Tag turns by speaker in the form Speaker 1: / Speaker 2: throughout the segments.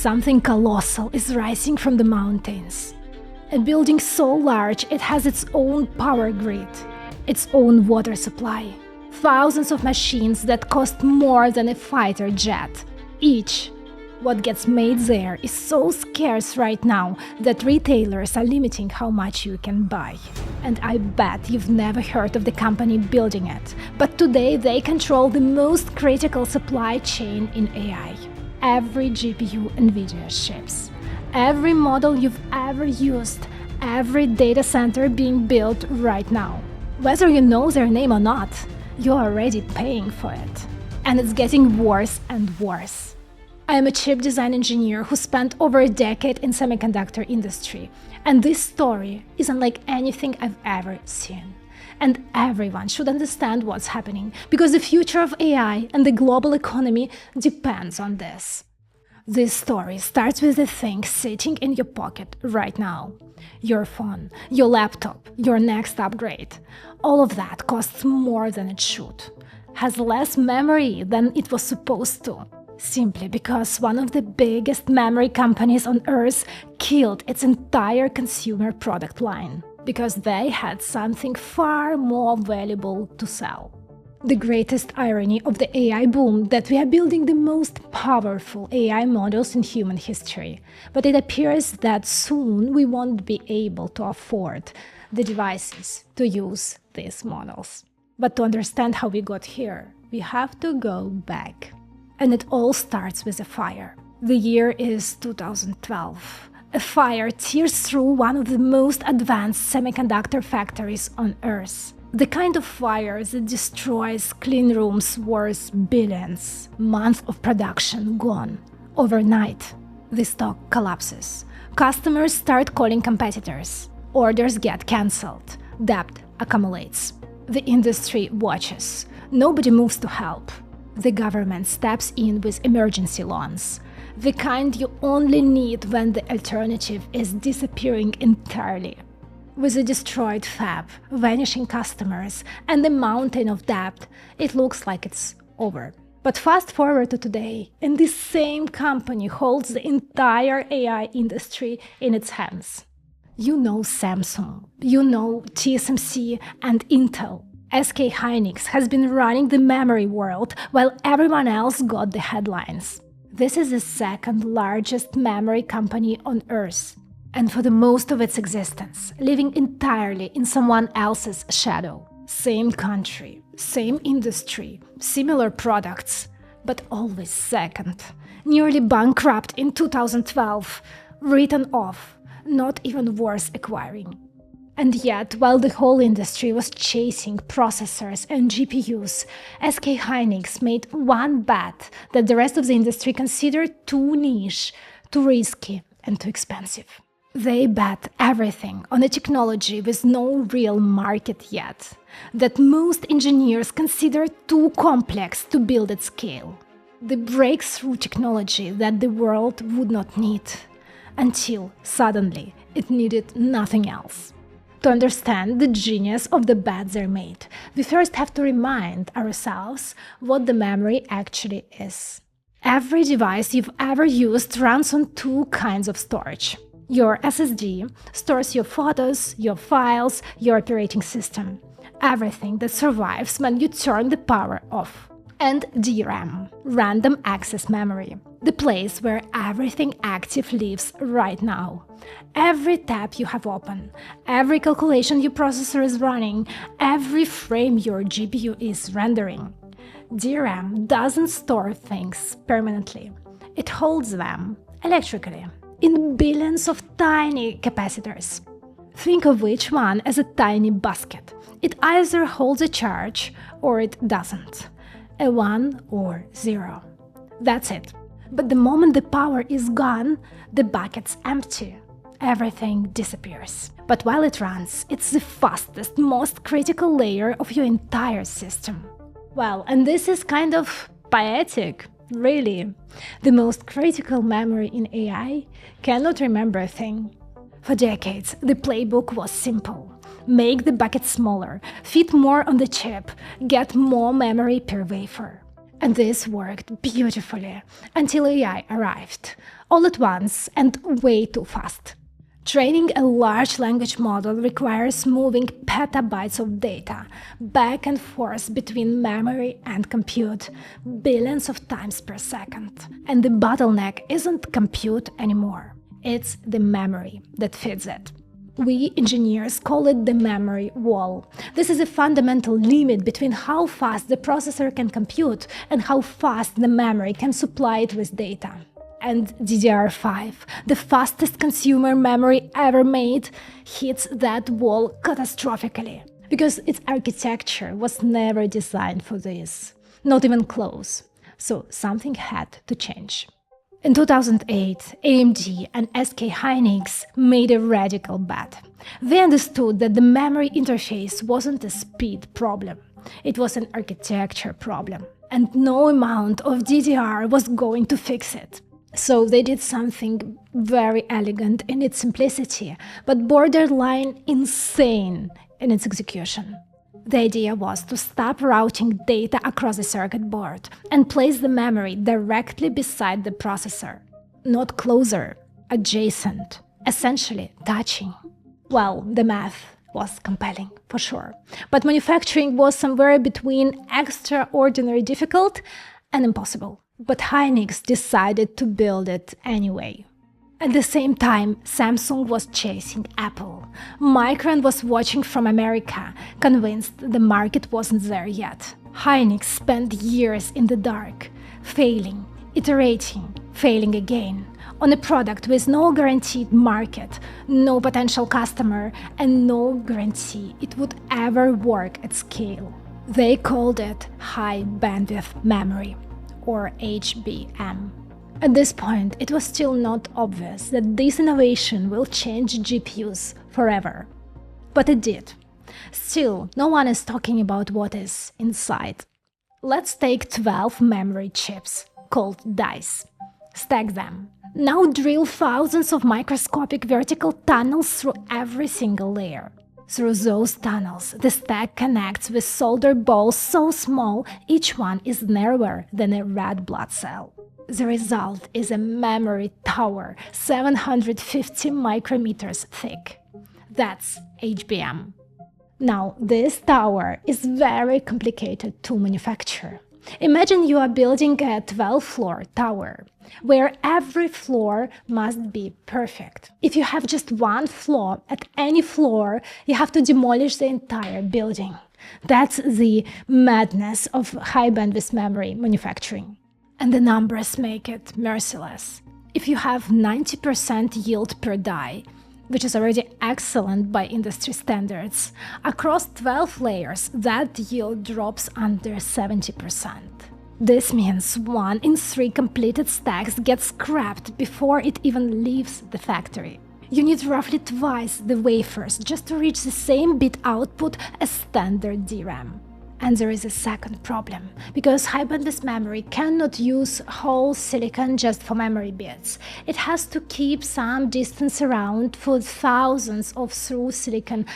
Speaker 1: Something colossal is rising from the mountains. A building so large it has its own power grid, its own water supply, thousands of machines that cost more than a fighter jet, each. What gets made there is so scarce right now that retailers are limiting how much you can buy. And I bet you've never heard of the company building it, but today they control the most critical supply chain in AI. Every GPU NVIDIA ships, every model you've ever used, every data center being built right now. Whether you know their name or not, you're already paying for it. And it's getting worse and worse. I am a chip design engineer who spent over a decade in semiconductor industry, and this story is unlike anything I've ever seen. And everyone should understand what's happening, because the future of AI and the global economy depends on this. This story starts with the thing sitting in your pocket right now. Your phone, your laptop, your next upgrade. All of that costs more than it should, has less memory than it was supposed to. Simply because one of the biggest memory companies on Earth killed its entire consumer product line, because they had something far more valuable to sell. The greatest irony of the AI boom that we are building the most powerful AI models in human history, but it appears that soon we won't be able to afford the devices to use these models. But to understand how we got here, we have to go back. And it all starts with a fire. The year is 2012. A fire tears through one of the most advanced semiconductor factories on Earth. The kind of fire that destroys clean rooms worth billions. Months of production gone. Overnight, the stock collapses. Customers start calling competitors. Orders get cancelled. Debt accumulates. The industry watches. Nobody moves to help. The government steps in with emergency loans, the kind you only need when the alternative is disappearing entirely. With a destroyed fab, vanishing customers, and a mountain of debt, it looks like it's over. But fast forward to today, and this same company holds the entire AI industry in its hands. You know Samsung, you know TSMC and Intel. SK Hynix has been running the memory world while everyone else got the headlines. This is the second largest memory company on Earth, and for the most of its existence, living entirely in someone else's shadow. Same country, same industry, similar products, but always second. Nearly bankrupt in 2012, written off, not even worth acquiring. And yet, while the whole industry was chasing processors and GPUs, SK Hynix made one bet that the rest of the industry considered too niche, too risky, and too expensive. They bet everything on a technology with no real market yet, that most engineers consider too complex to build at scale. The breakthrough technology that the world would not need, until suddenly it needed nothing else. To understand the genius of the bets they made, we first have to remind ourselves what the memory actually is. Every device you've ever used runs on two kinds of storage. Your SSD stores your photos, your files, your operating system, everything that survives when you turn the power off. And DRAM, random access memory, the place where everything active lives right now. Every tab you have open, every calculation your processor is running, every frame your GPU is rendering. DRAM doesn't store things permanently. It holds them electrically in billions of tiny capacitors. Think of each one as a tiny basket. It either holds a charge or it doesn't. A 1 or 0. That's it. But the moment the power is gone, the bucket's empty. Everything disappears. But while it runs, it's the fastest, most critical layer of your entire system. Well, and this is kind of poetic, really. The most critical memory in AI cannot remember a thing. For decades, the playbook was simple. Make the bucket smaller, fit more on the chip, get more memory per wafer. And this worked beautifully until AI arrived, all at once and way too fast. Training a large language model requires moving petabytes of data back and forth between memory and compute, billions of times per second. And the bottleneck isn't compute anymore, it's the memory that feeds it. We engineers call it the memory wall. This is a fundamental limit between how fast the processor can compute and how fast the memory can supply it with data. And DDR5, the fastest consumer memory ever made, hits that wall catastrophically, because its architecture was never designed for this, not even close. So something had to change. In 2008, AMD and SK Hynix made a radical bet. They understood that the memory interface wasn't a speed problem, it was an architecture problem, and no amount of DDR was going to fix it. So they did something very elegant in its simplicity, but borderline insane in its execution. The idea was to stop routing data across the circuit board and place the memory directly beside the processor. Not closer, adjacent, essentially touching. Well, the math was compelling, for sure. But manufacturing was somewhere between extraordinary difficult and impossible. But Hynix decided to build it anyway. At the same time, Samsung was chasing Apple. Micron was watching from America, convinced the market wasn't there yet. Hynix spent years in the dark, failing, iterating, failing again, on a product with no guaranteed market, no potential customer, and no guarantee it would ever work at scale. They called it high bandwidth memory, or HBM. At this point, it was still not obvious that this innovation will change GPUs forever. But it did. Still, no one is talking about what is inside. Let's take 12 memory chips, called dice. Stack them. Now drill thousands of microscopic vertical tunnels through every single layer. Through those tunnels, the stack connects with solder balls so small each one is narrower than a red blood cell. The result is a memory tower 750 micrometers thick. That's HBM. Now, this tower is very complicated to manufacture. Imagine you are building a 12-floor tower, where every floor must be perfect. If you have just one flaw at any floor, you have to demolish the entire building. That's the madness of high-bandwidth memory manufacturing. And the numbers make it merciless. If you have 90% yield per die, which is already excellent by industry standards, across 12 layers, that yield drops under 70%. This means 1 in 3 completed stacks gets scrapped before it even leaves the factory. You need roughly twice the wafers just to reach the same bit output as standard DRAM. And there is a second problem, because high-bandwidth memory cannot use whole silicon just for memory bits. It has to keep some distance around for thousands of through-silicon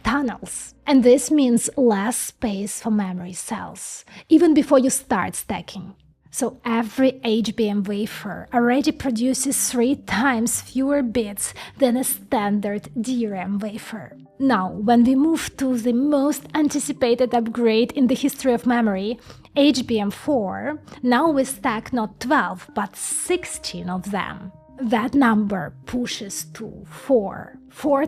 Speaker 1: tunnels. And this means less space for memory cells, even before you start stacking. So every HBM wafer already produces 3 times fewer bits than a standard DRAM wafer. Now, when we move to the most anticipated upgrade in the history of memory, HBM4, now we stack not 12, but 16 of them. That number pushes to 4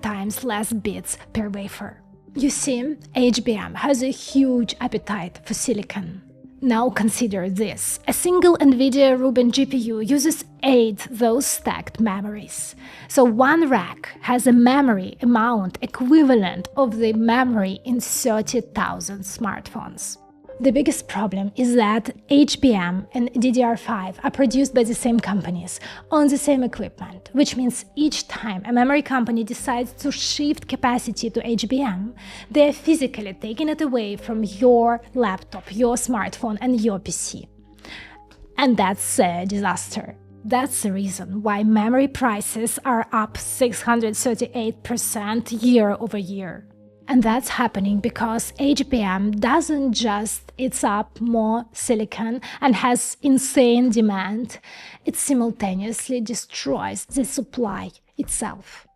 Speaker 1: times less bits per wafer. You see, HBM has a huge appetite for silicon. Now consider this. A single NVIDIA Rubin GPU uses 8 those stacked memories. So one rack has a memory amount equivalent of the memory in 30,000 smartphones. The biggest problem is that HBM and DDR5 are produced by the same companies, on the same equipment, which means each time a memory company decides to shift capacity to HBM, they are physically taking it away from your laptop, your smartphone, and your PC. And that's a disaster. That's the reason why memory prices are up 638% year over year. And that's happening because HBM doesn't just eats up more silicon and has insane demand, it simultaneously destroys the supply itself.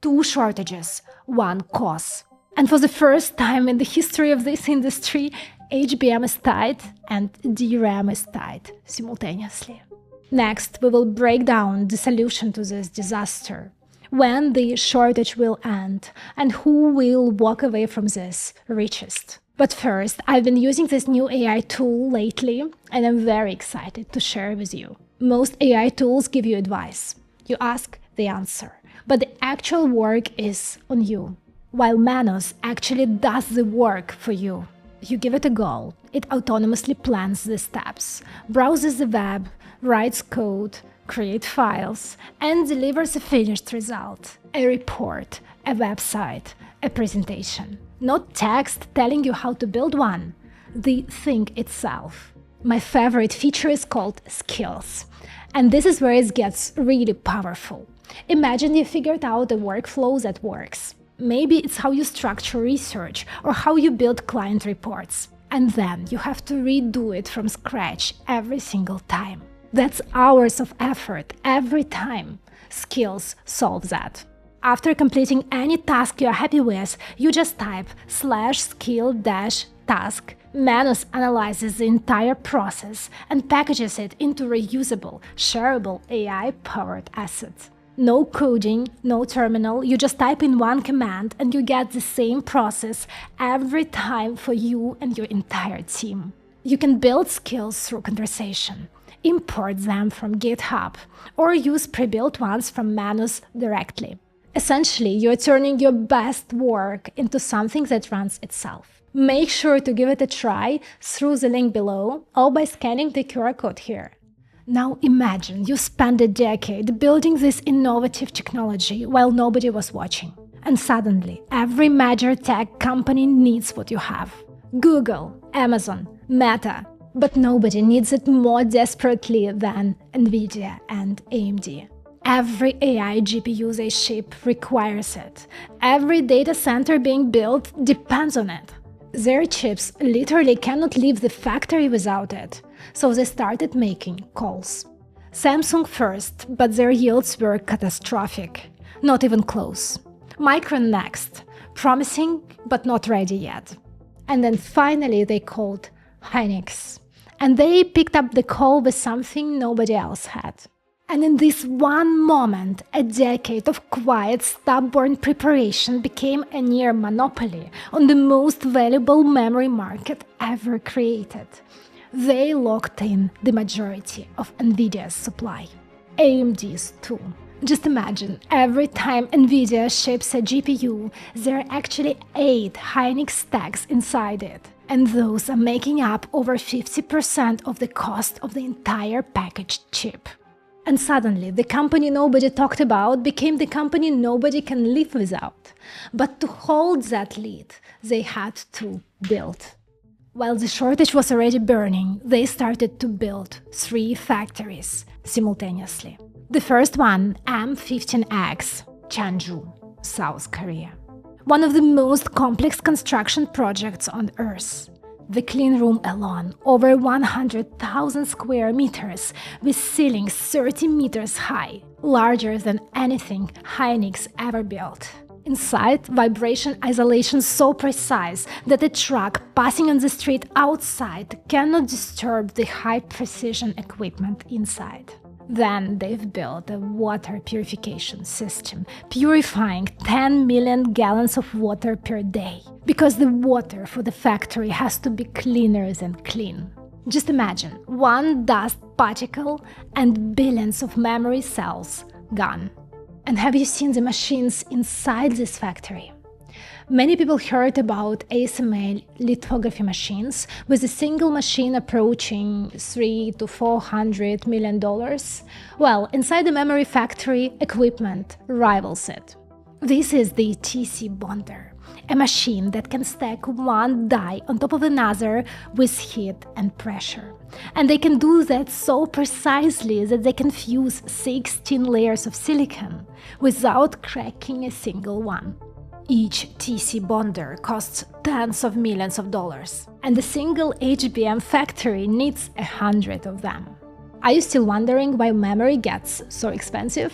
Speaker 1: Two shortages, one cause. And for the first time in the history of this industry, HBM is tight and DRAM is tight simultaneously. Next, we will break down the solution to this disaster, when the shortage will end, and who will walk away from this richest. But first, I've been using this new AI tool lately, and I'm very excited to share with you. Most AI tools give you advice. You ask, they answer. But the actual work is on you, while Manos actually does the work for you. You give it a goal, it autonomously plans the steps, browses the web, writes code, creates files, and delivers a finished result, a report, a website, a presentation. Not text telling you how to build one, the thing itself. My favorite feature is called skills, and this is where it gets really powerful. Imagine you figured out a workflow that works. Maybe it's how you structure research or how you build client reports. And then you have to redo it from scratch every single time. That's hours of effort every time. Skills solve that. After completing any task you're happy with, you just type /skill-task. Manos analyzes the entire process and packages it into reusable, shareable AI-powered assets. No coding, no terminal, you just type in one command and you get the same process every time for you and your entire team. You can build skills through conversation, import them from GitHub, or use pre-built ones from Manos directly. Essentially, you're turning your best work into something that runs itself. Make sure to give it a try through the link below or by scanning the QR code here. Now imagine you spent a decade building this innovative technology while nobody was watching. And suddenly, every major tech company needs what you have. Google, Amazon, Meta. But nobody needs it more desperately than NVIDIA and AMD. Every AI GPU they ship requires it. Every data center being built depends on it. Their chips literally cannot leave the factory without it, so they started making calls. Samsung first, but their yields were catastrophic. Not even close. Micron next, promising but not ready yet. And then finally they called Hynix. And they picked up the call with something nobody else had. And in this one moment, a decade of quiet, stubborn preparation became a near monopoly on the most valuable memory market ever created. They locked in the majority of NVIDIA's supply. AMD's too. Just imagine, every time NVIDIA ships a GPU, there are actually 8 Hynix stacks inside it. And those are making up over 50% of the cost of the entire packaged chip. And suddenly, the company nobody talked about became the company nobody can live without. But to hold that lead, they had to build. While the shortage was already burning, they started to build 3 factories simultaneously. The first one, M15X, Changju, South Korea. One of the most complex construction projects on Earth. The clean room alone, over 100,000 square meters, with ceilings 30 meters high, larger than anything Hynix ever built. Inside, vibration isolation so precise that a truck passing on the street outside cannot disturb the high-precision equipment inside. Then they've built a water purification system, purifying 10 million gallons of water per day, because the water for the factory has to be cleaner than clean. Just imagine, one dust particle and billions of memory cells gone. And have you seen the machines inside this factory? Many people heard about ASML lithography machines, with a single machine approaching $300 to $400 million. Well, inside the memory factory, equipment rivals it. This is the TC Bonder, a machine that can stack one die on top of another with heat and pressure. And they can do that so precisely that they can fuse 16 layers of silicon without cracking a single one. Each TC bonder costs tens of millions of dollars, and a single HBM factory needs 100 of them. Are you still wondering why memory gets so expensive?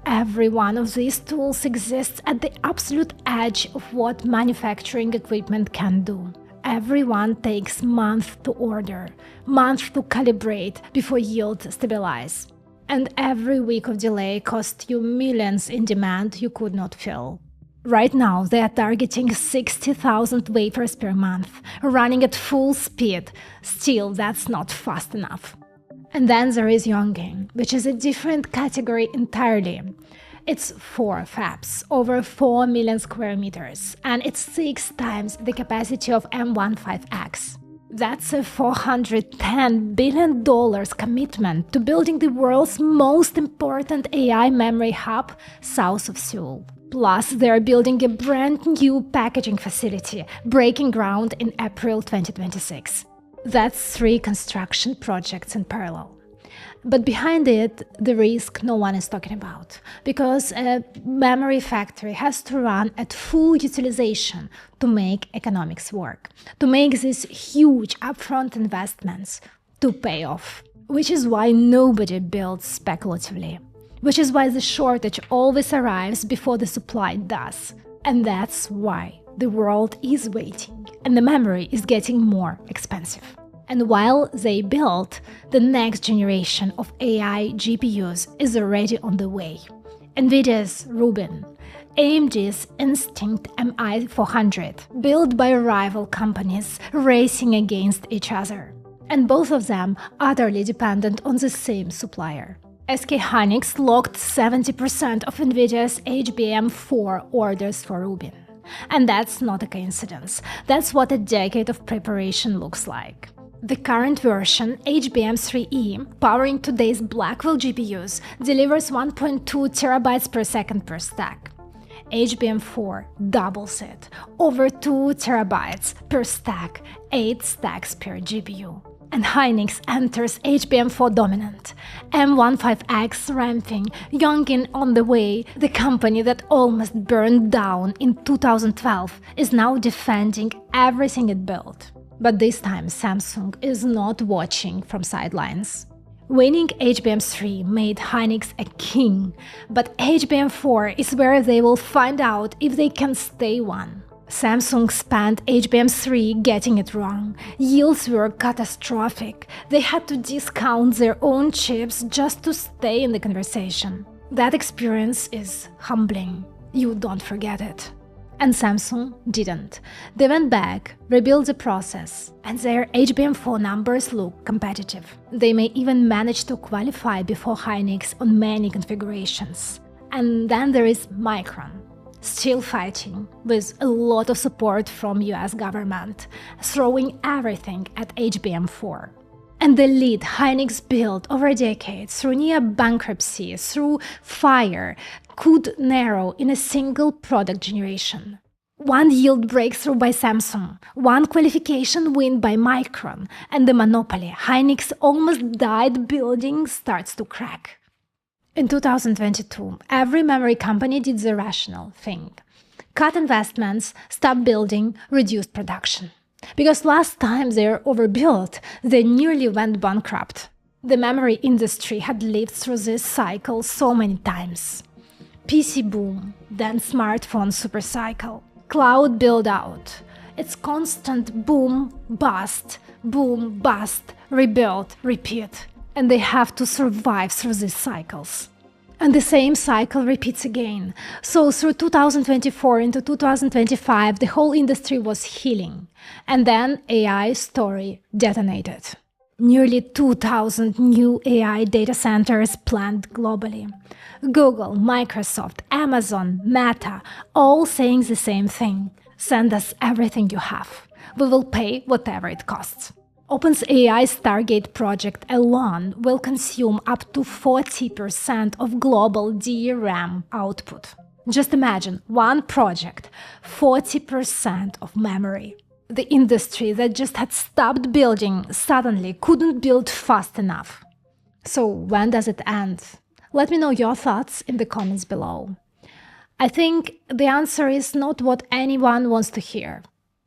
Speaker 1: Every one of these tools exists at the absolute edge of what manufacturing equipment can do. Every one takes months to order, months to calibrate before yield stabilize. And every week of delay costs you millions in demand you could not fill. Right now, they are targeting 60,000 wafers per month, running at full speed. Still, that's not fast enough. And then there is Yongin, which is a different category entirely. It's 4 fabs, over 4 million square meters, and it's 6 times the capacity of M15X. That's a $410 billion commitment to building the world's most important AI memory hub south of Seoul. Plus, they're building a brand new packaging facility, breaking ground in April 2026. That's 3 construction projects in parallel. But behind it, the risk no one is talking about, because a memory factory has to run at full utilization to make economics work, to make these huge upfront investments to pay off. Which is why nobody builds speculatively. Which is why the shortage always arrives before the supply does. And that's why the world is waiting, and the memory is getting more expensive. And while they build, the next generation of AI GPUs is already on the way. NVIDIA's Rubin, AMD's Instinct MI400, built by rival companies racing against each other. And both of them utterly dependent on the same supplier. SK Hynix locked 70% of NVIDIA's HBM4 orders for Rubin. And that's not a coincidence. That's what a decade of preparation looks like. The current version, HBM3E, powering today's Blackwell GPUs, delivers 1.2 terabytes per second per stack. HBM4 doubles it, over 2 terabytes per stack, 8 stacks per GPU. And Hynix enters HBM4 dominant, M15X ramping, Yongin on the way. The company that almost burned down in 2012 is now defending everything it built. But this time Samsung is not watching from sidelines. Winning HBM3 made Hynix a king, but HBM4 is where they will find out if they can stay one. Samsung spent HBM3 getting it wrong. Yields were catastrophic. They had to discount their own chips just to stay in the conversation. That experience is humbling. You don't forget it. And Samsung didn't. They went back, rebuilt the process, and their HBM4 numbers look competitive. They may even manage to qualify before Hynix on many configurations. And then there is Micron, still fighting, with a lot of support from US government, throwing everything at HBM4. And the lead Hynix built over a decade, through near bankruptcy, through fire, could narrow in a single product generation. One yield breakthrough by Samsung, one qualification win by Micron, and the monopoly Hynix almost died building starts to crack. In 2022, every memory company did the rational thing. Cut investments, stop building, reduce production. Because last time they were overbuilt, they nearly went bankrupt. The memory industry had lived through this cycle so many times. PC boom, then smartphone supercycle, cloud build-out. It's constant boom, bust, rebuild, repeat. And they have to survive through these cycles. And the same cycle repeats again. So through 2024 into 2025, the whole industry was healing. And then AI story detonated. Nearly 2,000 new AI data centers planned globally. Google, Microsoft, Amazon, Meta, all saying the same thing. Send us everything you have. We will pay whatever it costs. OpenAI's Stargate project alone will consume up to 40% of global DRAM output. Just imagine, one project, 40% of memory. The industry that just had stopped building suddenly couldn't build fast enough. So when does it end? Let me know your thoughts in the comments below. I think the answer is not what anyone wants to hear.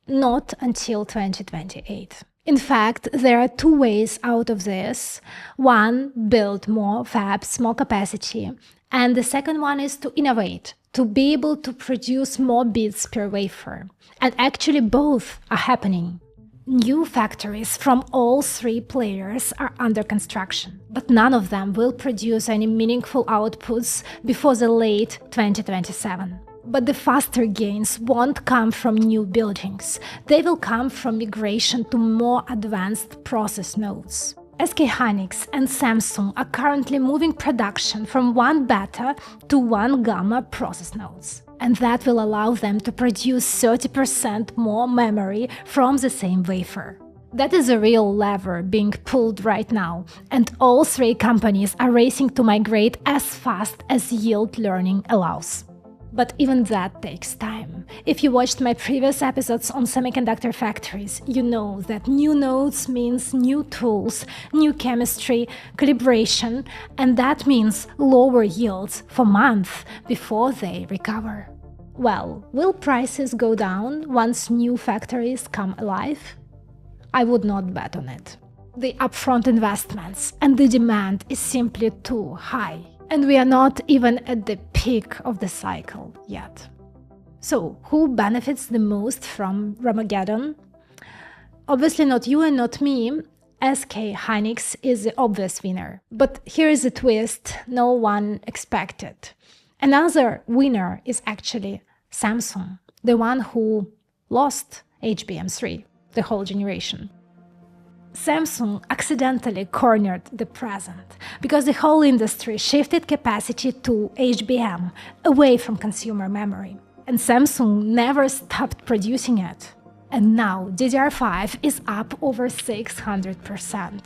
Speaker 1: Not until 2028. In fact, there are two ways out of this. One, build more fabs, more capacity. And the second one is to innovate, to be able to produce more bits per wafer. And actually both are happening. New factories from all three players are under construction, but none of them will produce any meaningful outputs before the late 2027. But the faster gains won't come from new buildings. They will come from migration to more advanced process nodes. SK Hynix and Samsung are currently moving production from 1 beta to 1 gamma process nodes. And that will allow them to produce 30% more memory from the same wafer. That is a real lever being pulled right now, and all three companies are racing to migrate as fast as yield learning allows. But even that takes time. If you watched my previous episodes on semiconductor factories, you know that new nodes means new tools, new chemistry, calibration, and that means lower yields for months before they recover. Well, will prices go down once new factories come alive? I would not bet on it. The upfront investments and the demand is simply too high. And we are not even at the peak of the cycle yet. So, who benefits the most from Ramageddon? Obviously not you and not me. SK Hynix is the obvious winner. But here is a twist no one expected. Another winner is actually Samsung, the one who lost HBM3, the whole generation. Samsung accidentally cornered the present because the whole industry shifted capacity to HBM, away from consumer memory. And Samsung never stopped producing it. And now DDR5 is up over 600%,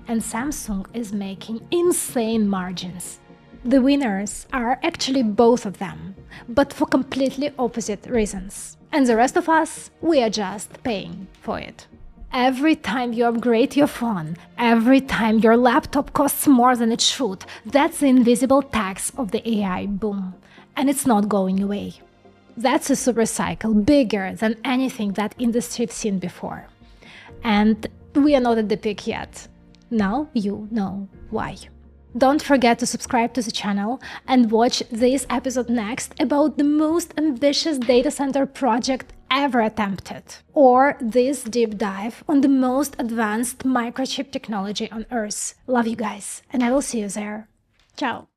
Speaker 1: and Samsung is making insane margins. The winners are actually both of them, but for completely opposite reasons. And the rest of us, we are just paying for it. Every time you upgrade your phone, every time your laptop costs more than it should, that's the invisible tax of the AI boom. And it's not going away. That's a super cycle bigger than anything that industry's seen before. And we are not at the peak yet. Now you know why. Don't forget to subscribe to the channel and watch this episode next about the most ambitious data center project ever attempted, or this deep dive on the most advanced microchip technology on Earth. Love you guys, and I will see you there. Ciao!